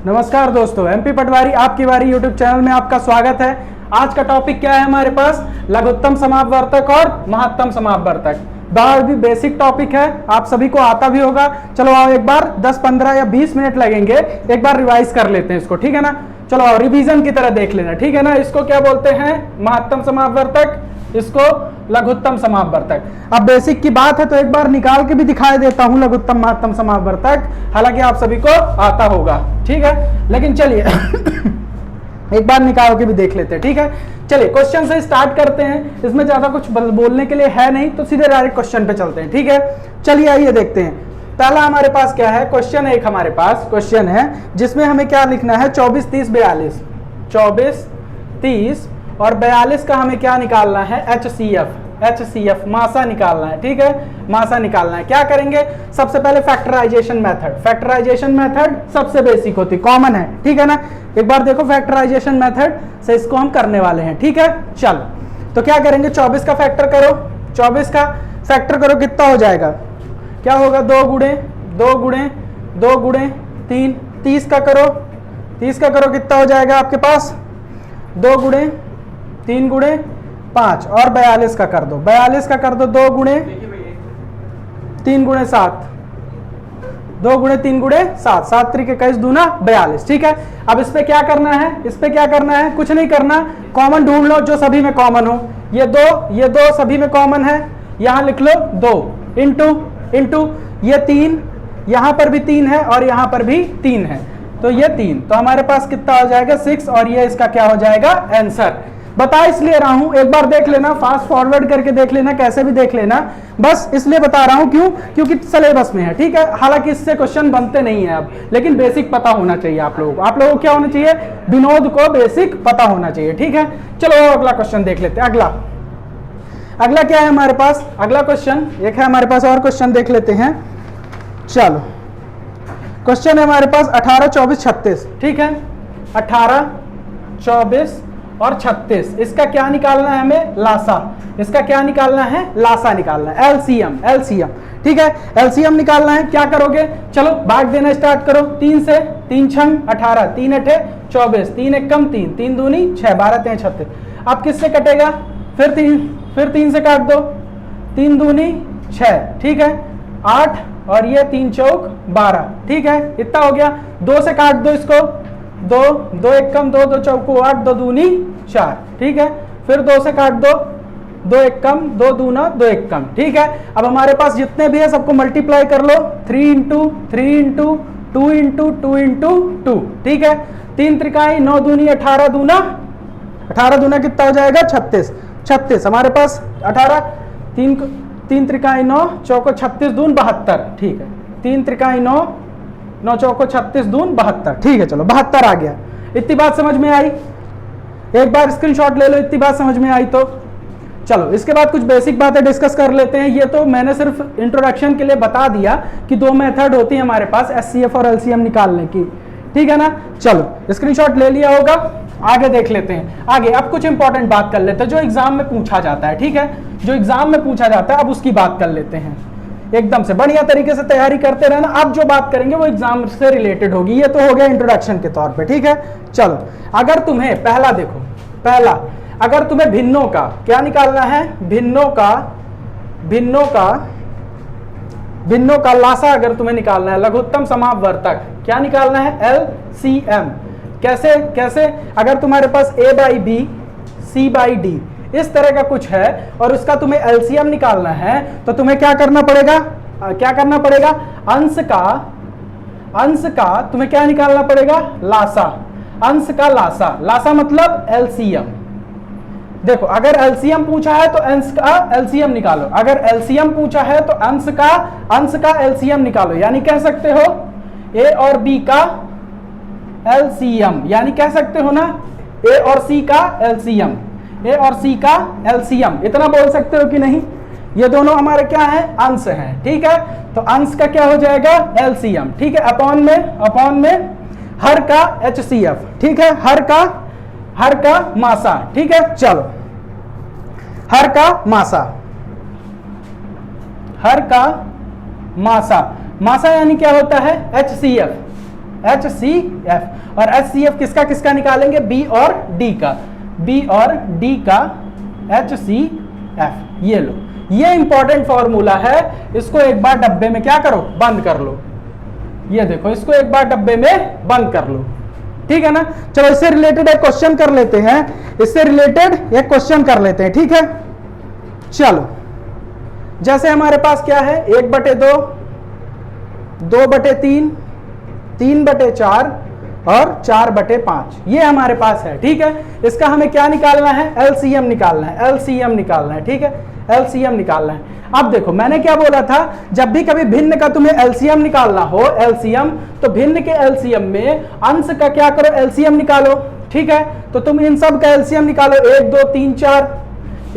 नमस्कार दोस्तों, एमपी पटवारी आपकी बारी यूट्यूब चैनल में आपका स्वागत है। आज का टॉपिक क्या है हमारे पास? लघुत्तम समापवर्तक और महत्तम समापवर्तक। बहुत भी बेसिक टॉपिक है, आप सभी को आता भी होगा। चलो आओ एक बार 10, 15 या 20 मिनट लगेंगे, एक बार रिवाइज कर लेते हैं इसको, ठीक है ना। चलो आओ रिवीजन की तरह देख लेना, ठीक है ना। इसको क्या बोलते हैं? महत्तम समापवर्तक, इसको लघुत्तम समापवर्तक। अब बेसिक की बात है तो एक बार निकाल के भी दिखाई देता हूं लघुत्तम महत्तम समापवर्तक, हालांकि आप सभी को आता होगा, ठीक है। लेकिन चलिए एक बार निकाल के भी देख लेते हैं, ठीक है। चलिए क्वेश्चन से स्टार्ट करते हैं, इसमें ज्यादा कुछ बोलने के लिए है नहीं, तो सीधे डायरेक्ट क्वेश्चन पे चलते हैं, ठीक है। चलिए आइए देखते हैं। पहला हमारे पास क्या है? क्वेश्चन एक हमारे पास क्वेश्चन है जिसमें हमें क्या लिखना है? 24, 30, 42। 24, 30 और 42 का हमें क्या निकालना है? HCF मासा निकालना है, ठीक है। मासा निकालना है। क्या करेंगे? सबसे पहले फैक्टराइजेशन मेथड। फैक्टराइजेशन मेथड सबसे बेसिक होती, कॉमन है, ठीक है ना। एक बार देखो फैक्टराइजेशन मेथड से इसको हम करने वाले हैं, ठीक है। चलो तो क्या करेंगे? 24 का फैक्टर करो, 24 का फैक्टर करो, कितना हो जाएगा? क्या होगा? 2 गुणे 2 गुणे 3। 30 का करो, 30 का करो, कितना हो जाएगा आपके पास? 2 गुणे 3 गुणे 5 और 42 का कर दो, 42 का कर दो 2 गुणे 3 गुणे 7, 2 गुणे 3 गुणे 7, 7 3 के 21 दूना 42, ठीक है। अब इस पे क्या करना है? इस पे क्या करना है? कुछ नहीं करना, कॉमन ढूंढ लो जो सभी में कॉमन हो। ये दो सभी में कॉमन है, यहां लिख लो 2 इंटू ये 3, यहां पर भी 3 है और यहां पर भी 3 है, तो ये 3, तो हमारे पास कितना हो जाएगा? 6 और ये इसका क्या हो जाएगा? आंसर। बता इसलिए रहा हूं, एक बार देख लेना, फास्ट फॉरवर्ड करके देख लेना, कैसे भी देख लेना, बस इसलिए बता रहा हूं। क्यों? क्योंकि सिलेबस में है, ठीक है। हालांकि इससे क्वेश्चन बनते नहीं है अब, लेकिन बेसिक पता होना चाहिए आप लोगों को। आप लोगों को क्या होना चाहिए? विनोद को बेसिक पता होना चाहिए, ठीक है। चलो अगला क्वेश्चन देख लेते हैं। अगला क्या है हमारे पास? अगला क्वेश्चन एक है हमारे पास, और क्वेश्चन देख लेते हैं। चलो क्वेश्चन है हमारे पास 18, 24, 36, ठीक है। 18, 24 और 36, इसका क्या निकालना है हमें? लासा। इसका क्या निकालना है? लासा निकालना है, एलसीएम, ठीक है। एलसीएम निकालना है। क्या करोगे? चलो भाग देना स्टार्ट करो। 3 से 3 छंग 18, 3 अठे 24, 3 एक कम 3, 3 दूनी 6, 12 3 36। अब किससे कटेगा? फिर 3 से काट दो, 3 दूनी 6, ठीक है। 8 और ये 3 चौक 12, ठीक है। इतना हो गया। 2 से काट दो इसको, 2 एक कम 2, 2 चौको 8, 2 दूनी 4, ठीक है। फिर 2 से काट दो, 2 एक कम 2 दूना 2 एक कम, ठीक है। अब हमारे पास जितने भी है सबको मल्टीप्लाई कर लो, 3 इंटू 3 इंटू 2 इंटू 2 इंटू 2, ठीक है। 3 त्रिकाई 9 दूनी 18 दूना कितना हो जाएगा? 36 हमारे पास 18, 3 त्रिकाई 9 चौको 36 दून 72, ठीक है। 3 त्रिकाई 9 चौको 36 दून 72, ठीक है। चलो 72 आ गया। इतनी बात समझ में आई? एक बार स्क्रीनशॉट ले लो, इतनी बात समझ में आई तो। चलो इसके बाद कुछ बेसिक बातें डिस्कस कर लेते हैं। ये तो मैंने सिर्फ इंट्रोडक्शन के लिए बता दिया कि 2 मेथड होती है हमारे पास एचसीएफ और एलसीएम निकालने की, ठीक है ना। चलो स्क्रीनशॉट ले लिया होगा, आगे देख लेते हैं। आगे अब कुछ इंपॉर्टेंट बात कर लेते हैं जो एग्जाम में पूछा जाता है, ठीक है। जो एग्जाम में पूछा जाता है अब उसकी बात कर लेते हैं। एकदम से बढ़िया तरीके से तैयारी करते रहना। अब जो बात करेंगे वो एग्जाम से रिलेटेड होगी। ये तो हो गया इंट्रोडक्शन के तौर पे, ठीक है। चलो अगर तुम्हें पहला अगर तुम्हें भिन्नों का क्या निकालना है? भिन्नों का लासा अगर तुम्हें निकालना है, लघुत्तम समापवर्तक क्या निकालना है? एलसीएम। कैसे? अगर तुम्हारे पास A/B C/D इस तरह का कुछ है और उसका तुम्हें एलसीएम निकालना है, तो तुम्हें क्या करना पड़ेगा? अंश का तुम्हें क्या निकालना पड़ेगा? लासा। अंश का लासा मतलब एलसीएम। देखो अगर एलसीएम पूछा है तो अंश का एलसीएम निकालो, अगर एलसीएम पूछा है तो अंश का एलसीएम निकालो। यानी कह सकते हो A और B का एलसीएम, यानी कह सकते हो ना A और C का एलसीएम, इतना बोल सकते हो कि नहीं? ये दोनों हमारे क्या है? अंश हैं, ठीक है। तो अंश का क्या हो जाएगा? एलसीएम, ठीक है। अपॉन में हर का एचसीएफ, ठीक है। हर का मासा, ठीक है। चलो हर का मासा यानी क्या होता है? HCF, HCF। और HCF किसका किसका निकालेंगे? B और D का, B और D का HCF। ये लो, ये इंपॉर्टेंट फॉर्मूला है, इसको एक बार डब्बे में क्या करो, बंद कर लो। ये देखो, इसको एक बार डब्बे में बंद कर लो, ठीक है ना। चलो इससे रिलेटेड एक क्वेश्चन कर लेते हैं, इससे रिलेटेड एक क्वेश्चन कर लेते हैं, ठीक है। चलो, जैसे हमारे पास क्या है, 1/2, 2/3, 3/4 और 4/5, ये हमारे पास है, ठीक है। इसका हमें क्या निकालना है? LCM निकालना है, LCM निकालना है, ठीक है, LCM निकालना है। अब देखो, मैंने क्या बोला था, जब भी कभी भिन्न का तुम्हें LCM निकालना हो, LCM, तो भिन्न के LCM में अंश का क्या करो, LCM निकालो, ठीक है। तो तुम इन सब का LCM निकालो, 1 2 3 4,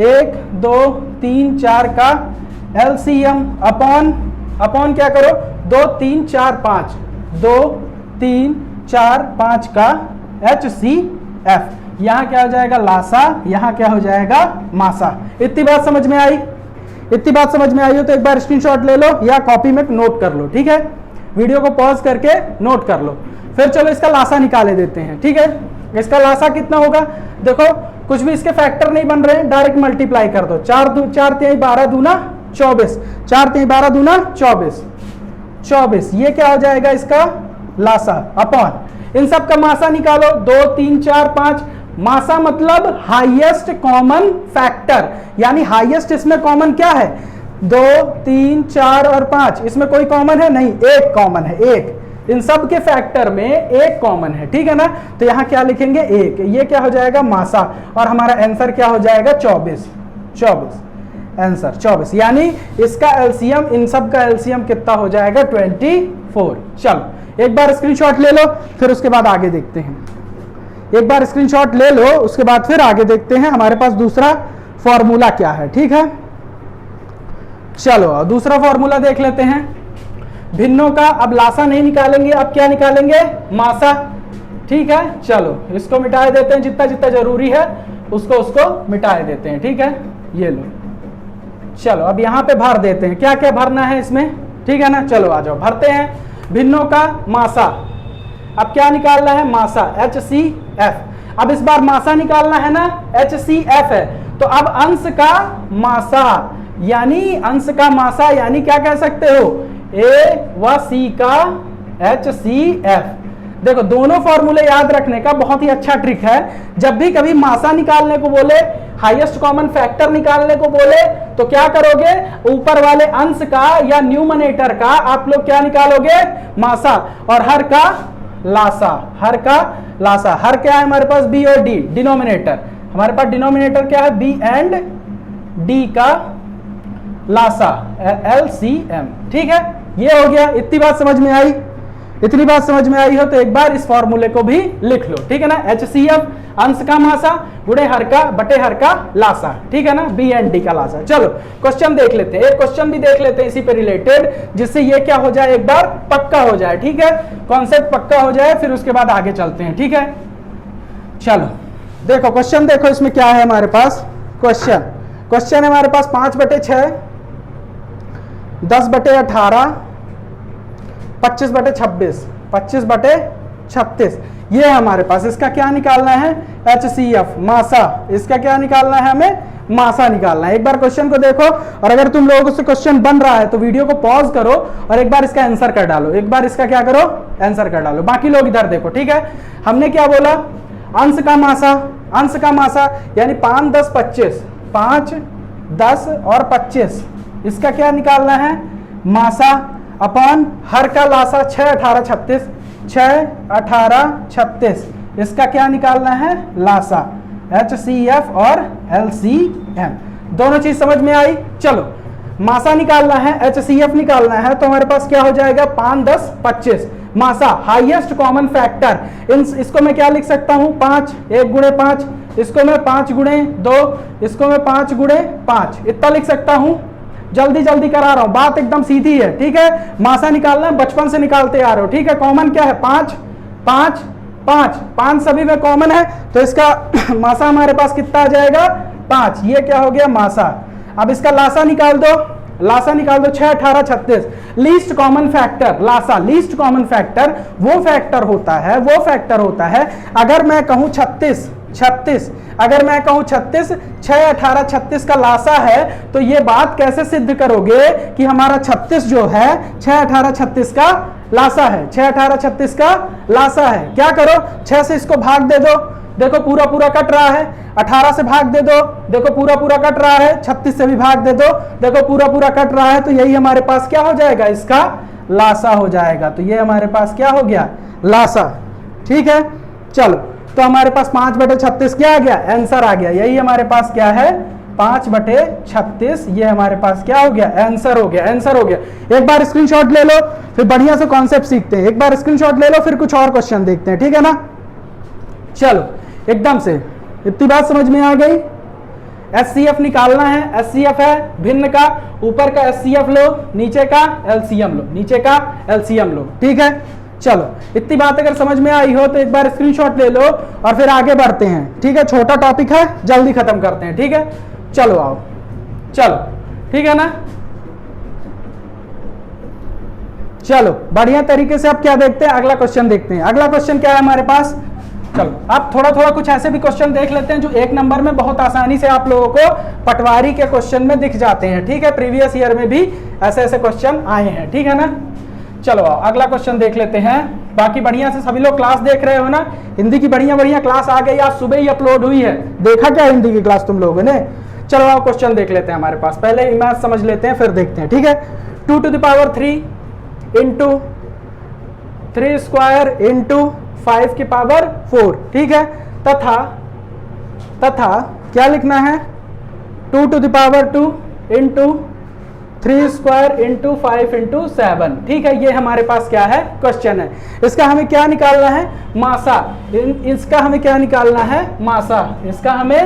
1 2 3 4 का LCM अपॉन क्या करो, 2 3 4 5, 2 3 4 5 का HCF। यहां क्या हो जाएगा? लासा, यहां क्या हो जाएगा? मासा। इतनी बात समझ में आई? इतनी बात समझ में आई हो तो एक बार स्क्रीनशॉट ले लो या कॉपी में नोट कर लो, ठीक है। वीडियो को पॉज करके नोट कर लो। फिर चलो इसका लासा निकाले देते हैं, ठीक है। इसका लासा कितना होगा? देखो, कुछ भी इसके फैक्टर नहीं बन रहे हैं, डायरेक्ट मल्टीप्लाई कर दो। 4 3 12 दूना 24, 4 3 12 दूना 24, 24। ये क्या हो जाएगा? इसका लासा अपॉन इन सब का मासा निकालो, 2 3 4 5। मासा मतलब हाईएस्ट कॉमन फैक्टर, यानी हाईएस्ट इसमें कॉमन क्या है? 2 3 4 और 5, इसमें कोई कॉमन है नहीं, एक कॉमन है, एक। इन सब के फैक्टर में एक कॉमन है, ठीक है ना। तो यहां क्या लिखेंगे? एक। ये क्या हो जाएगा? मासा। और हमारा आंसर क्या हो जाएगा? 24, 24। आंसर 24, यानी इसका एलसीएम, इन सब का एलसीएम कितना हो जाएगा? 24। चलो एक बार स्क्रीनशॉट ले लो, फिर उसके बाद आगे देखते हैं। एक बार स्क्रीनशॉट ले लो, उसके बाद फिर आगे देखते हैं हमारे पास दूसरा फॉर्मूला क्या है, ठीक है। चलो दूसरा फॉर्मूला देख लेते हैं। भिन्नों का अब लासा नहीं निकालेंगे, अब क्या निकालेंगे? मासा, ठीक है। चलो इसको मिटा देते हैं, जितना जितना जरूरी है उसको मिटा देते हैं, ठीक है। ये लो, चलो अब यहां पे भर देते हैं, क्या क्या भरना है इसमें, ठीक है ना। चलो आ जाओ, भरते हैं। भिन्नों का मासा, अब क्या निकालना है? मासा, HCF। अब इस बार मासा निकालना है ना, HCF है, तो अब अंश का मासा, यानी अंश का मासा, यानी क्या कह सकते हो? A व C का HCF। देखो दोनों फॉर्मूले याद रखने का बहुत ही अच्छा ट्रिक है। जब भी कभी मासा निकालने को बोले, हाईएस्ट कॉमन फैक्टर निकालने को बोले, तो क्या करोगे? ऊपर वाले अंश का या न्यूमरेटर का आप लोग क्या निकालोगे? मासा। और हर का लासा, हर का लासा। हर क्या है हमारे पास? B और D, डिनोमिनेटर। हमारे पास डिनोमिनेटर क्या है? B एंड D का लासा, LCM, ठीक है। ये हो गया। इतनी बात समझ में आई? इतनी बात समझ में आई हो तो एक बार इस फॉर्मूले को भी लिख लो, ठीक है ना। HCF अंश का मासा गुणे हर का बटे हर का लासा, ठीक है ना। B एंड D का लासा। चलो क्वेश्चन देख लेते हैं, एक क्वेश्चन भी देख लेते हैं इसी पे रिलेटेड, जिससे ये क्या हो जाए, एक बार पक्का हो जाए, ठीक है। कॉन्सेप्ट पक्का हो जाए, फिर उसके बाद आगे चलते हैं, ठीक है। चलो देखो क्वेश्चन, देखो इसमें क्या है हमारे पास। क्वेश्चन है हमारे पास 5/6, 10/18, 25/26, 25/36, ये है हमारे पास। इसका क्या निकालना है? HCF, मासा। इसका क्या निकालना है? हमें मासा निकालना है। एक बार क्वेश्चन को देखो, और अगर तुम लोगों से क्वेश्चन बन रहा है तो वीडियो को पॉज करो और एक बार इसका आंसर कर डालो। एक बार इसका क्या करो? आंसर कर डालो। बाकी लोग इधर देखो, ठीक है। हमने क्या बोला? अंश का मासा, अंश का मासा यानी 5 10 25, 5 10 और 25, इसका क्या निकालना है? मासा अपॉन हर का लासा 6 18 36, 6 18 36, इसका क्या निकालना है? लासा, HCF और LCM। दोनों चीज समझ में आई? चलो मासा निकालना है, HCF निकालना है, तो हमारे पास क्या हो जाएगा? 5 10 25। मासा हाईएस्ट कॉमन फैक्टर, इसको मैं क्या लिख सकता हूं? 5, 1 गुणे 5, इसको मैं 5 गुणे 2, इसको मैं 5 गुणे 5, इतना लिख सकता हूं। जल्दी जल्दी करा रहा हूं, बात एकदम सीधी है, ठीक है। मासा निकालना है, बचपन से निकालते आ रहे हो, ठीक है। कॉमन क्या है? 5 5 5, 5 सभी में कॉमन है, तो इसका मासा हमारे पास कितना आ जाएगा? 5। ये क्या हो गया? मासा। अब इसका लासा निकाल दो, लासा निकाल दो, 6 18 36। लीस्ट कॉमन फैक्टर लासा, लीस्ट कॉमन फैक्टर वो फैक्टर होता है अगर मैं कहूं 36, अगर मैं कहूं 36, 6 18 36 का लासा है, तो ये बात कैसे सिद्ध करोगे कि हमारा 36 जो है 6 18 36 का लासा है, 6 18 36 का लासा है। क्या करो, 6 से इसको भाग दे दो, देखो पूरा पूरा कट रहा है, 18 से भाग दे दो, देखो पूरा पूरा कट रहा है, 36 से भी भाग दे दो, देखो पूरा पूरा कट रहा है, तो यही हमारे पास क्या हो जाएगा, इसका लासा हो जाएगा। तो ये हमारे पास क्या हो गया, लासा। ठीक है, चलो तो हमारे पास 5/36 क्या आ गया, आंसर आ गया। यही हमारे पास क्या है, 5/36, ये हमारे पास क्या हो गया, आंसर हो गया, आंसर हो गया। एक बार स्क्रीनशॉट ले लो, फिर बढ़िया से कॉन्सेप्ट सीखते हैं। एक बार स्क्रीनशॉट ले लो, फिर कुछ और क्वेश्चन देखते हैं, ठीक है ना। चलो एकदम से इतनी बात समझ में आ गई। एचसीएफ निकालना है, एचसीएफ है भिन्न का, ऊपर का एचसीएफ लो, नीचे का एलसीएम लो, नीचे का एलसीएम लो। ठीक है, चलो इतनी बात अगर समझ में आई हो तो एक बार स्क्रीनशॉट ले लो और फिर आगे बढ़ते हैं। ठीक है, छोटा टॉपिक है, जल्दी खत्म करते हैं। ठीक है, चलो आओ, चलो ठीक है ना। चलो बढ़िया तरीके से अब क्या देखते हैं, अगला क्वेश्चन देखते हैं। अगला क्वेश्चन क्या है हमारे पास, चलो अब थोड़ा थोड़ा कुछ ऐसे भी क्वेश्चन देख लेते हैं जो 1 नंबर में बहुत आसानी से आप लोगों को पटवारी के क्वेश्चन में दिख जाते हैं। ठीक है, प्रीवियस ईयर में भी ऐसे ऐसे क्वेश्चन आए हैं। ठीक है ना, चलो अगला क्वेश्चन देख लेते हैं। बाकी बढ़िया से सभी लोग क्लास देख रहे हो ना, हिंदी की बढ़िया बढ़िया क्लास आ गई, आज सुबह ही अपलोड हुई है। देखा क्या हिंदी की क्लास तुम लोगों ने। चलो आओ क्वेश्चन देख लेते हैं हमारे पास, पहले मैथ समझ लेते हैं फिर देखते हैं। ठीक है, 2⁻³ इंटू 3² इंटू 5⁴। ठीक है, तथा क्या लिखना है, 2⁻² इंटू 3² इंटू 5 इंटू 7। ठीक है, ये हमारे पास क्या है, क्वेश्चन है। इसका हमें क्या निकालना है, मासा। इसका हमें क्या निकालना है, मासा। इसका हमें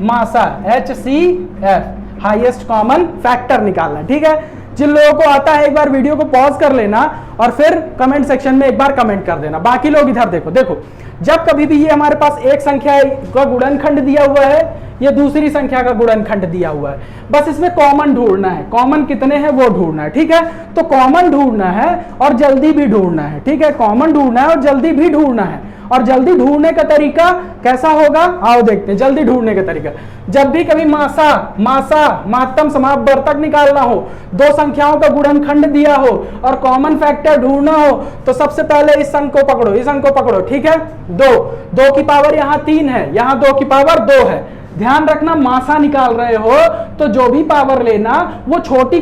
मासा HCF हाईएस्ट कॉमन फैक्टर निकालना है। ठीक है, जिन लोगों को आता है एक बार वीडियो को पॉज कर लेना और फिर कमेंट सेक्शन में एक बार कमेंट कर देना। बाकी लोग इधर देखो, देखो जब कभी भी ये हमारे पास एक संख्या का गुणनखंड दिया हुआ है, ये दूसरी संख्या का गुणनखंड दिया हुआ है, बस इसमें कॉमन ढूंढना है। कॉमन कितने हैं वो ढूंढना है। ठीक है, तो कॉमन ढूंढना है और जल्दी भी ढूंढना है। ठीक है, कॉमन ढूंढना है और जल्दी भी ढूंढना है। और जल्दी ढूंढने का तरीका कैसा होगा, आओ देखते हैं। जल्दी ढूंढने का तरीका, जब भी कभी मासा महत्तम समापवर्तक निकालना हो, दो संख्याओं का गुणनखंड दिया हो और कॉमन फैक्टर ढूंढना हो, तो सबसे पहले इस अंक को पकड़ो, इस अंक को पकड़ो। ठीक है, 2 की पावर यहाँ 3 है, यहाँ 2 की पावर 2 है। ध्यान रखना, मासा निकाल रहे हो तो जो भी पावर लेना वो छोटी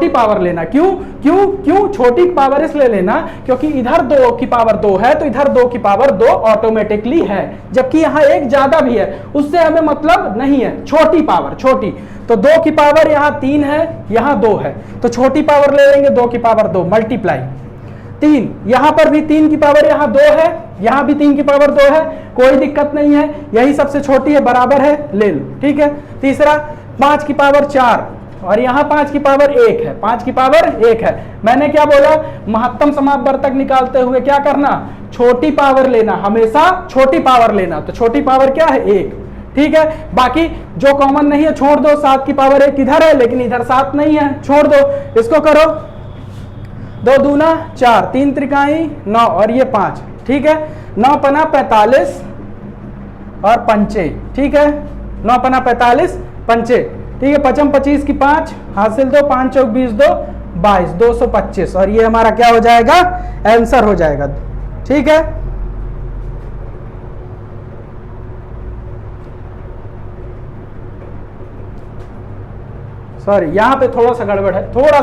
पावर लेना। क्यों छोटी पावर इसलिए लेना क्योंकि इधर 2 की पावर 2 है तो इधर 2 की पावर 2 ऑटोमेटिकली है, जबकि यहाँ एक ज्यादा भी है, उससे हमें मतलब नहीं है। छोटी पावर, छोटी, तो 2 की पावर यहाँ 3 है, यहाँ 2 है, तो छोटी पावर ले लेंगे 2 की पावर 2 मल्टीप्लाई 3। यहां पर भी 3 की पावर यहाँ 2 है, यहां भी 3 की पावर 2 है, कोई दिक्कत नहीं है, यही सबसे छोटी है, बराबर है, ले लो। ठीक है, तीसरा 5 की पावर 4 और यहाँ 5 की पावर 1 है, 5 की पावर 1 है। मैंने क्या बोला, महत्तम समापवर्तक निकालते हुए क्या करना, छोटी पावर लेना, हमेशा छोटी पावर लेना। तो छोटी पावर क्या है, 1। ठीक है, बाकी जो कॉमन नहीं है छोड़ दो। 7 की पावर 1 इधर है लेकिन इधर 7 नहीं है, छोड़ दो। इसको करो, 2 दूना 4, 3 त्रिकाई 9 और ये 5। ठीक है, 9 पना 45 और पंचे। ठीक है, 9 पना 45 पंचे। ठीक है, 5 25 की 5 हासिल 2, 5 चौक 20 2 22, 225 और ये हमारा क्या हो जाएगा, आंसर हो जाएगा। ठीक है, सॉरी यहाँ पे थोड़ा सा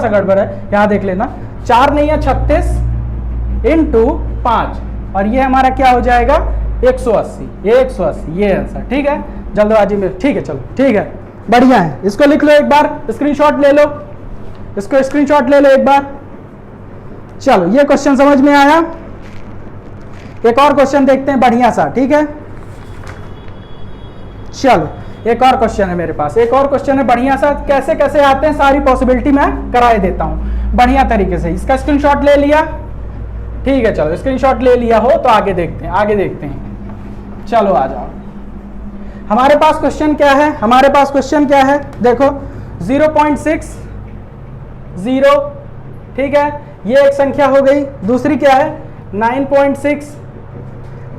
गड़बड़ है, यहाँ देख लेना। 4 नहीं है 36 इंटू 5 और ये हमारा क्या हो जाएगा, 180, ये आंसर। ठीक है, जल्दबाजी में। ठीक है, चलो ठीक है, बढ़िया है। इसको लिख लो एक बार, स्क्रीनशॉट ले लो, इसको स्क्रीनशॉट ले लो एक बार। चलो ये क्वेश्चन समझ में आया। एक और क्वेश्चन देखते हैं बढ़िया सा। ठीक है, चलो एक और क्वेश्चन है मेरे पास, एक और क्वेश्चन है बढ़िया सा। कैसे कैसे आते हैं सारी पॉसिबिलिटी मैं कराए देता हूं बढ़िया तरीके से। इसका स्क्रीनशॉट ले लिया, ठीक है, चलो स्क्रीनशॉट ले लिया हो तो आगे देखते हैं, चलो आ जाओ। हमारे पास क्वेश्चन क्या है, देखो 0.6 0, ठीक है, ये एक संख्या हो गई। दूसरी क्या है 9.6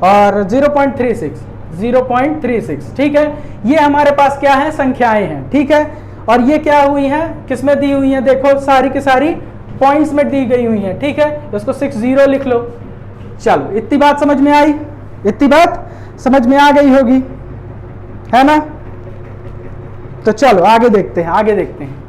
और 0.36, ठीक है, ये हमारे पास क्या है संख्याएं हैं, ठीक है। और ये क्या हुई हैं, किसमें दी हुई हैं, देखो सारी की सारी पॉइंट्स में दी गई हुई हैं, ठीक है, इसको 60 लिख लो। चलो इतनी बात समझ में आई, इतनी बात समझ में आ गई होगी, है ना। तो चलो आगे देखते हैं, आगे देखते हैं।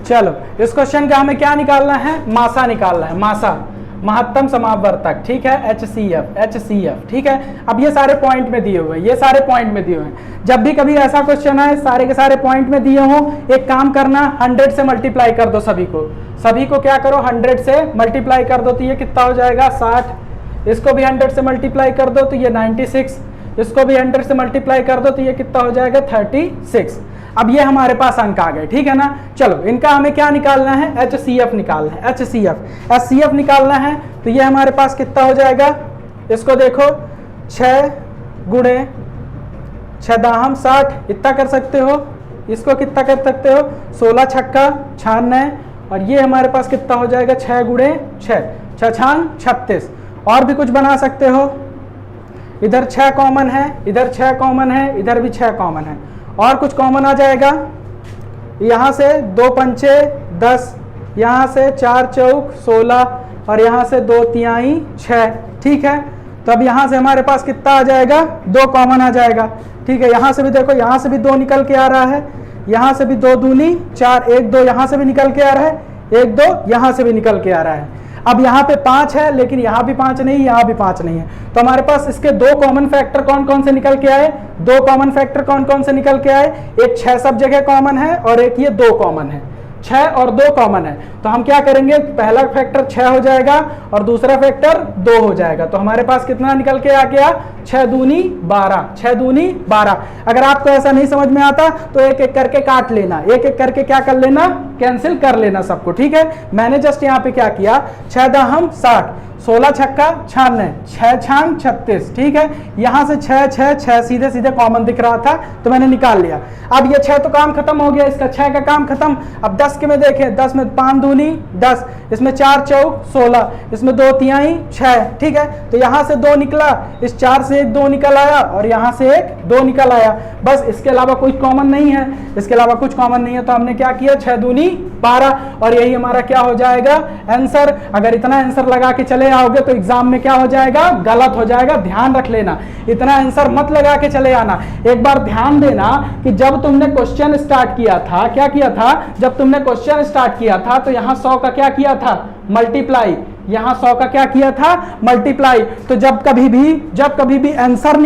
चलो इस क्वेश्चन का हमें क्या निकालना है, मासा निकालना है, मासा, महत्तम समापवर्तक, ठीक है, HCF, ठीक है। अब ये सारे पॉइंट में दिए हुए हैं, ये सारे पॉइंट में दिए हुए हैं। जब भी कभी ऐसा क्वेश्चन आए सारे के सारे पॉइंट में दिए हों, एक काम करना 100 से मल्टीप्लाई कर दो, सभी को क्या करो 100 से मल्टीप्लाई कर दो, तो ये कितना हो जाएगा 60। इसको भी 100 से मल्टीप्लाई कर दो तो ये 96, इसको भी 100 से मल्टीप्लाई कर दो तो ये कितना हो जाएगा 36। अब ये हमारे पास अंक आ गए, ठीक है ना। चलो इनका हमें क्या निकालना है, HCF निकालना है, HCF निकालना है। तो ये हमारे पास कितना हो जाएगा, इसको देखो 6 गुणे 6 दाहम 60, इतना कर सकते हो। इसको कितना कर सकते हो 16 छक्का 96, और ये हमारे पास कितना हो जाएगा 6 गुणे 6, 6 छान 36। और भी कुछ बना सकते हो, इधर 6 कॉमन है, इधर 6 कॉमन है, इधर भी 6 कॉमन है, और कुछ कॉमन आ जाएगा, यहाँ से 2 पंचे 10, यहाँ से 4 चौक 16, और यहाँ से 2 तिहाई 6, ठीक है। तो अब यहाँ से हमारे पास कितना आ जाएगा 2 कॉमन आ जाएगा, ठीक है। यहाँ से भी देखो, यहाँ से भी 2 निकल के आ रहा है, यहाँ से भी 2 दूनी 4, 1 2 यहाँ से भी निकल के आ रहा है, 1 2 यहाँ से भी निकल के आ रहा है। अब यहाँ पे 5 है, लेकिन यहाँ भी 5 नहीं, यहाँ भी 5 नहीं है। तो हमारे पास इसके 2 कॉमन फैक्टर कौन कौन से निकल के आए, 2 कॉमन फैक्टर कौन कौन से निकल के आए, एक 6 सब जगह कॉमन है और एक ये 2 कॉमन है, 6 और 2 कॉमन है। तो हम क्या करेंगे, पहला फैक्टर 6 हो जाएगा और दूसरा फैक्टर 2 हो जाएगा। तो हमारे पास कितना निकल के आ गया 6 दूनी 12, 6 दूनी 12। अगर आपको ऐसा नहीं समझ में आता तो एक एक करके काट लेना, एक एक करके क्या कर लेना, कैंसिल कर लेना सबको, ठीक है। मैंने जस्ट यहाँ पे क्या किया, 6 दाहम 60, 16 छक्का 96, 6 छांग 36, ठीक है। यहाँ से 6 6 6 सीधे सीधे कॉमन दिख रहा था तो मैंने निकाल लिया। अब ये 6 तो काम खत्म हो गया, इसका 6 का काम खत्म। अब 10 के में देखें, 10 में 5 दूनी 10, इसमें 4 चौक 16, इसमें 2 तिहाई 6, ठीक है। तो यहाँ से 2 निकला, इस 4 से एक 2 निकल आया और यहाँ से एक 2 निकल आया, बस। इसके अलावा कुछ कॉमन नहीं है, इसके अलावा कुछ कॉमन नहीं है। तो हमने क्या किया, 6 दूनी 12, और यही हमारा क्या हो जाएगा आंसर। अगर इतना आंसर लगा के चले आओगे तो एग्जाम में क्या हो जाएगा, गलत हो जाएगा, ध्यान रख लेना। इतना आंसर मत लगा के चले आना। एक बार ध्यान देना कि जब तुमने क्वेश्चन स्टार्ट किया था, क्या किया था, जब तुमने क्वेश्चन स्टार्ट किया था तो यहाँ 100 का क्या किया था, मल्टीप्लाई, यहाँ 100 का क्या किया था, मल्टीप्लाई। तो जब कभी भी आंसर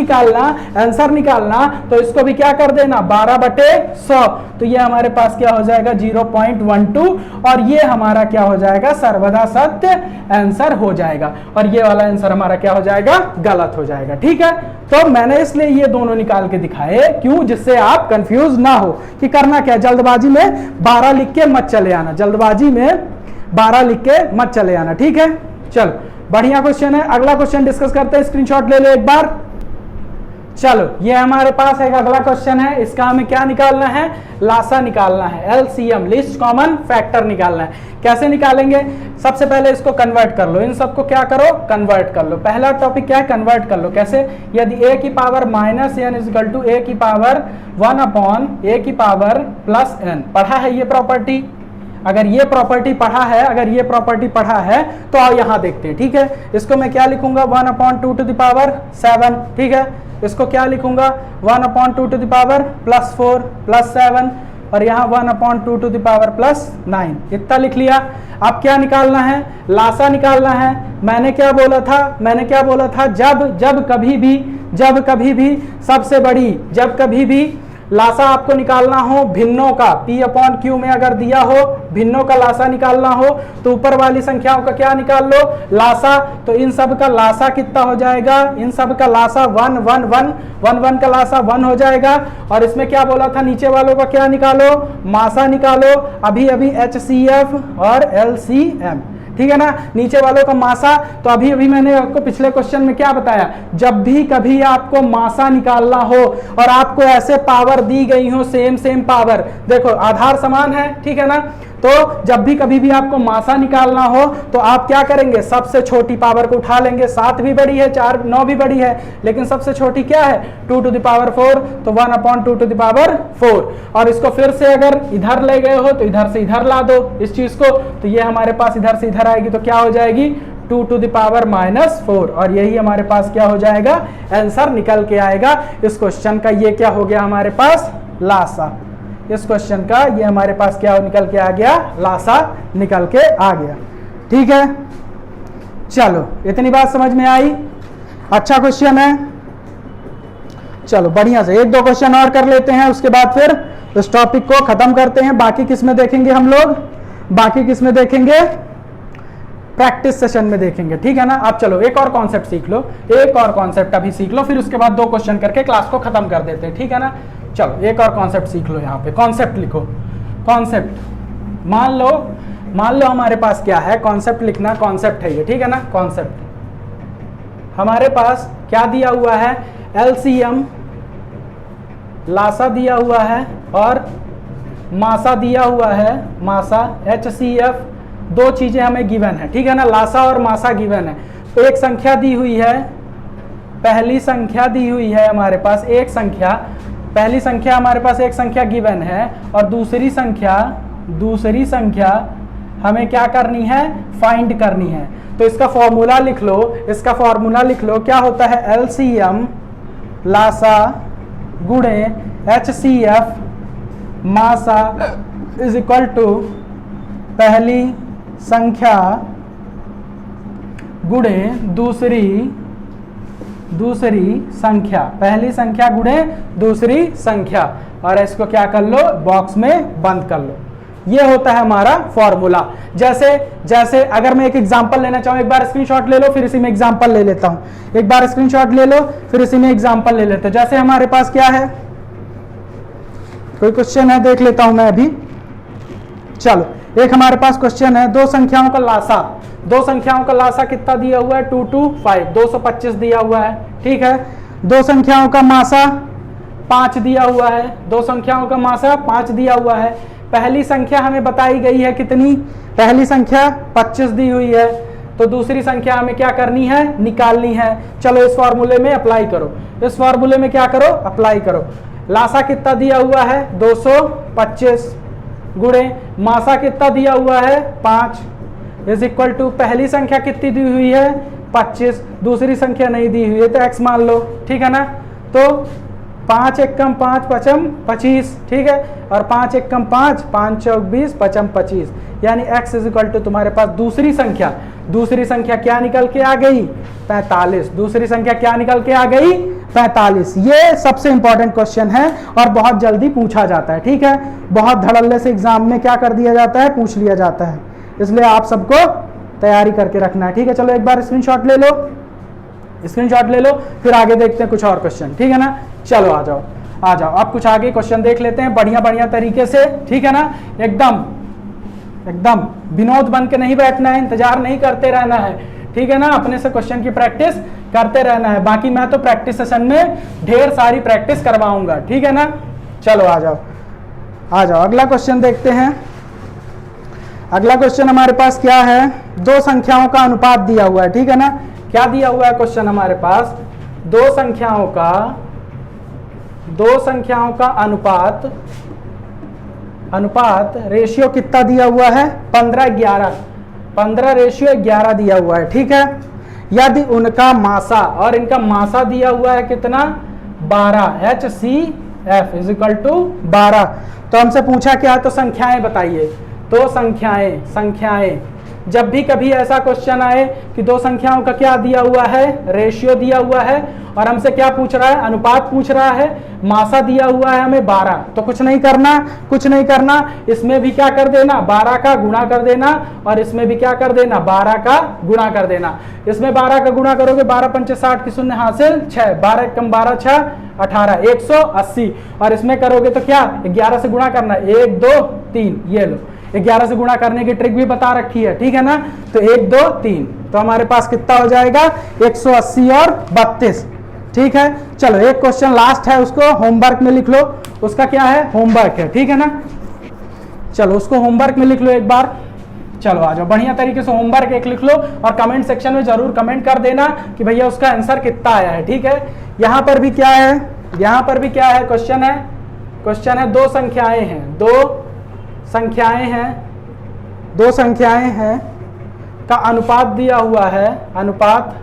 निकालना तो इसको भी क्या कर देना, 12/100। तो ये हमारे पास क्या हो जाएगा 0.12, और ये हमारा क्या हो जाएगा, सर्वदा सत्य आंसर हो जाएगा। और ये वाला आंसर हमारा क्या हो जाएगा, गलत हो जाएगा, ठीक है। तो मैंने इसलिए ये दोनों निकाल के दिखाए, क्यों, जिससे आप कंफ्यूज ना हो कि करना क्या। जल्दबाजी में 12 लिख के मत चले आना, जल्दबाजी में 12 लिख के मत चले आना, ठीक है। चलो बढ़िया क्वेश्चन है, अगला क्वेश्चन डिस्कस करते हैं। स्क्रीनशॉट ले लो एक बार। चलो ये हमारे पास एक अगला क्वेश्चन है, इसका हमें क्या निकालना है, लासा निकालना है, LCM लीस्ट कॉमन फैक्टर निकालना है। कैसे निकालेंगे, सबसे पहले इसको कन्वर्ट कर लो, इन सबको क्या करो, कन्वर्ट कर लो। पहला टॉपिक क्या है, कन्वर्ट कर लो। कैसे, यदि a की power minus n equal to a की पावर 1/a की पावर प्लस n, पढ़ा है ये प्रॉपर्टी। अगर ये प्रॉपर्टी पढ़ा है तो आओ यहाँ देखते हैं, ठीक है। इसको मैं क्या लिखूंगा, 1/2 टू द पावर 7, ठीक है। इसको क्या लिखूंगा, 1/2 to the power plus 4 plus 7, और यहाँ 1/2 टू द पावर प्लस 9, इतना लिख लिया। अब क्या निकालना है, लासा निकालना है। मैंने क्या बोला था, जब कभी भी सबसे बड़ी, जब कभी भी लासा आपको निकालना हो भिन्नों का, P/Q में अगर दिया हो भिन्नों का लासा निकालना हो तो ऊपर वाली संख्याओं का क्या निकाल लो, लासा। तो इन सब का लासा कितना हो जाएगा, इन सब का लासा 1 1 1 1 1 का लासा 1 हो जाएगा। और इसमें क्या बोला था, नीचे वालों का क्या निकालो, मासा निकालो। अभी HCF और LCM, ठीक है ना, नीचे वालों का मासा। तो अभी अभी मैंने आपको पिछले क्वेश्चन में क्या बताया, जब भी कभी आपको मासा निकालना हो और आपको ऐसे पावर दी गई हो सेम पावर, देखो आधार समान है, ठीक है ना, तो जब भी कभी भी आपको मासा निकालना हो तो आप क्या करेंगे, सबसे छोटी पावर को उठा लेंगे। 7 भी बड़ी है, 4 9 भी बड़ी है, लेकिन सबसे छोटी क्या है 2 टू द पावर 4, तो 1/2 टू द पावर 4। और इसको फिर से अगर इधर ले गए हो तो इधर से इधर ला दो इस चीज को, तो ये हमारे पास इधर से इधर आएगी, तो क्या हो जाएगी 2 टू द पावर -4। और यही हमारे पास क्या हो जाएगा, आंसर निकल के आएगा इस क्वेश्चन का। ये क्या हो गया हमारे पास, लासा। इस क्वेश्चन का ये हमारे पास क्या निकल के आ गया, लासा निकल के आ गया। ठीक है, चलो इतनी बात समझ में आई। अच्छा क्वेश्चन है, चलो बढ़िया से 1-2 क्वेश्चन और कर लेते हैं, उसके बाद फिर इस टॉपिक को खत्म करते हैं। बाकी किस में देखेंगे हम लोग, बाकी किस में देखेंगे, प्रैक्टिस सेशन में देखेंगे, ठीक है ना। अब चलो एक और कॉन्सेप्ट सीख लो, एक और कॉन्सेप्ट अभी सीख लो, फिर उसके बाद 2 क्वेश्चन करके क्लास को खत्म कर देते हैं, ठीक है ना। चलो एक और कॉन्सेप्ट सीख लो, यहाँ पे कॉन्सेप्ट लिखो। कॉन्सेप्ट मान लो हमारे पास क्या है, कॉन्सेप्ट लिखना, कॉन्सेप्ट है ये, ठीक है ना। कॉन्सेप्ट हमारे पास क्या दिया हुआ है, एलसीएम, लासा दिया हुआ है और मासा दिया हुआ है, मासा HCF, 2 चीजें हमें गिवन है, ठीक है ना। लासा और मासा गिवन है, तो एक संख्या दी हुई है, पहली संख्या दी हुई है हमारे पास, एक संख्या, पहली संख्या हमारे पास एक संख्या गिवन है, और दूसरी संख्या हमें क्या करनी है, फाइंड करनी है। तो इसका फॉर्मूला लिख लो, इसका फॉर्मूला लिख लो, क्या होता है, एलसीएम लासा गुणे HCF मासा इज इक्वल टू पहली संख्या गुणे दूसरी संख्या, पहली संख्या गुणे दूसरी संख्या, और इसको क्या कर लो, बॉक्स में बंद कर लो। ये होता है हमारा फॉर्मूला। जैसे अगर मैं एक एग्जांपल लेना चाहूं, एक बार स्क्रीनशॉट ले लो, फिर इसी में एग्जांपल ले लेता हूं। एक बार स्क्रीनशॉट ले लो, फिर इसी में एग्जांपल ले लेते हैं। जैसे हमारे पास क्या है, कोई क्वेश्चन है, देख लेता हूं मैं अभी। चलो एक हमारे पास क्वेश्चन है, 2 संख्याओं का लासा, 2 संख्याओं का लासा कितना दिया हुआ है, 2 to 5, 225 दिया हुआ है, ठीक है। 2 संख्याओं का मासा 5 दिया हुआ है, 2 संख्याओं का मासा 5 दिया हुआ है। पहली संख्या हमें बताई गई है कितनी, पहली संख्या 25 दी हुई है, तो दूसरी संख्या हमें क्या करनी है, निकालनी है। चलो इस फॉर्मूले में अप्लाई करो, इस फॉर्मूले में क्या करो, अप्लाई करो। लासा कितना दिया हुआ है, 225 गुणे मासा कितना दिया हुआ है, 5 इज इक्वल टू पहली संख्या कितनी दी हुई है, 25, दूसरी संख्या नहीं दी हुई है तो x मान लो, ठीक है ना। तो 5 एकम 5 पचम 25, ठीक है, और 5 एकम 5 5 चौक 20 पचम 25, यानी x इज इक्वल टू तुम्हारे पास दूसरी संख्या क्या निकल के आ गई, 45। दूसरी संख्या क्या निकल के आ गई, 45। ये सबसे इंपॉर्टेंट क्वेश्चन है और बहुत जल्दी पूछा जाता है, ठीक है। बहुत धड़ल्ले से एग्जाम में क्या कर दिया जाता है, पूछ लिया जाता है, इसलिए आप सबको तैयारी करके रखना है, ठीक है। चलो एक बार स्क्रीनशॉट ले लो, फिर आगे देखते हैं कुछ और क्वेश्चन, ठीक है ना। चलो आ जाओ अब कुछ आगे क्वेश्चन देख लेते हैं बढ़िया तरीके से, ठीक है ना। एकदम विनोद बन के नहीं बैठना है, इंतजार नहीं करते रहना है, ठीक है ना। अपने से क्वेश्चन की प्रैक्टिस करते रहना है। बाकी मैं तो प्रैक्टिस सेशन में ढेर सारी प्रैक्टिस करवाऊंगा, ठीक है ना। चलो आ जाओ अगला क्वेश्चन देखते हैं। अगला क्वेश्चन हमारे पास क्या है, 2 संख्याओं का अनुपात दिया हुआ है, ठीक है ना। क्या दिया हुआ है क्वेश्चन हमारे पास, 2 संख्याओं का अनुपात रेशियो कितना दिया हुआ है, 15 रेशियो 11 दिया हुआ है, ठीक है। यदि उनका मासा, और इनका मासा दिया हुआ है कितना, 12, HCF इज इक्वल टू 12। तो हमसे पूछा क्या, तो संख्याएं बताइए। तो संख्याएं जब भी कभी ऐसा क्वेश्चन आए कि 2 संख्याओं का क्या दिया हुआ है, रेशियो दिया हुआ है, और हमसे क्या पूछ रहा है, अनुपात पूछ रहा है, मासा दिया हुआ है हमें 12, तो कुछ नहीं करना, इसमें भी क्या कर देना, 12 का गुणा कर देना, और इसमें भी क्या कर देना, 12 का गुणा कर देना। इसमें 12 का गुणा करोगे, 12 पंचे 60 की शून्य हासिल 6, 12 कम 12 6 18, 180, और इसमें करोगे तो क्या, 11 से गुणा करना, 1 2 3, ये लो 11 से गुणा करने की ट्रिक भी बता रखी है, ठीक है ना। तो 1 2 3, तो हमारे पास कितना हो जाएगा 180 और 32, ठीक है। चलो एक क्वेश्चन लास्ट है, उसको होमवर्क में लिख लो। उसका क्या है, होमवर्क है, ठीक है ना। चलो उसको होमवर्क में लिख लो एक बार। चलो आ जाओ, बढ़िया तरीके से होमवर्क एक लिख लो और कमेंट सेक्शन में जरूर कमेंट कर देना कि भैया उसका आंसर कितना आया है, ठीक है। यहां पर भी क्या है, यहां पर भी क्या है, क्वेश्चन है दो संख्याएं हैं, दो संख्याएं हैं का अनुपात दिया हुआ है, अनुपात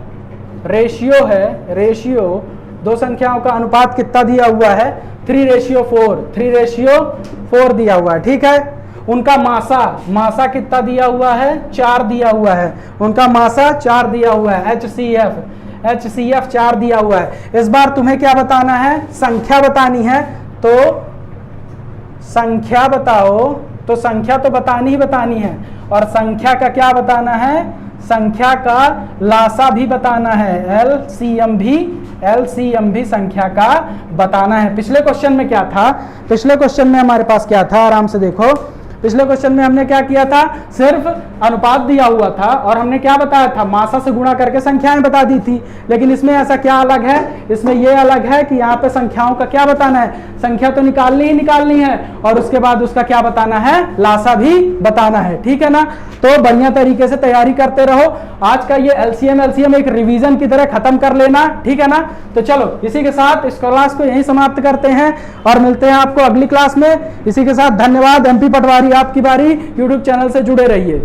रेशियो है, रेशियो दो संख्याओं का अनुपात कितना दिया हुआ है 3:4 दिया हुआ है, ठीक है। उनका मासा कितना दिया हुआ है 4 दिया हुआ है, उनका मासा 4 दिया हुआ है, HCF 4 दिया हुआ है। इस बार तुम्हें क्या बताना है, संख्या बतानी है। तो संख्या बताओ, तो संख्या तो बतानी ही बतानी है और संख्या का क्या बताना है, संख्या का लासा भी बताना है, LCM भी संख्या का बताना है। पिछले क्वेश्चन में क्या था, पिछले क्वेश्चन में हमारे पास क्या था, आराम से देखो। पिछले क्वेश्चन में हमने क्या किया था, सिर्फ अनुपात दिया हुआ था और हमने क्या बताया था, मासा से गुणा करके संख्याएं बता दी थी। लेकिन इसमें ऐसा क्या अलग है, इसमें यह अलग है कि यहाँ पे संख्याओं का क्या बताना है, संख्या तो निकालनी ही निकालनी है और उसके बाद उसका क्या बताना है, लासा भी बताना है, ठीक है ना। तो बढ़िया तरीके से तैयारी करते रहो। आज का ये LCM एक रिवीजन की तरह खत्म कर लेना, ठीक है ना। तो चलो इसी के साथ इस क्लास को यहीं समाप्त करते हैं और मिलते हैं आपको अगली क्लास में। इसी के साथ धन्यवाद। MP पटवारी आपकी बारी यूट्यूब चैनल से जुड़े रहिए।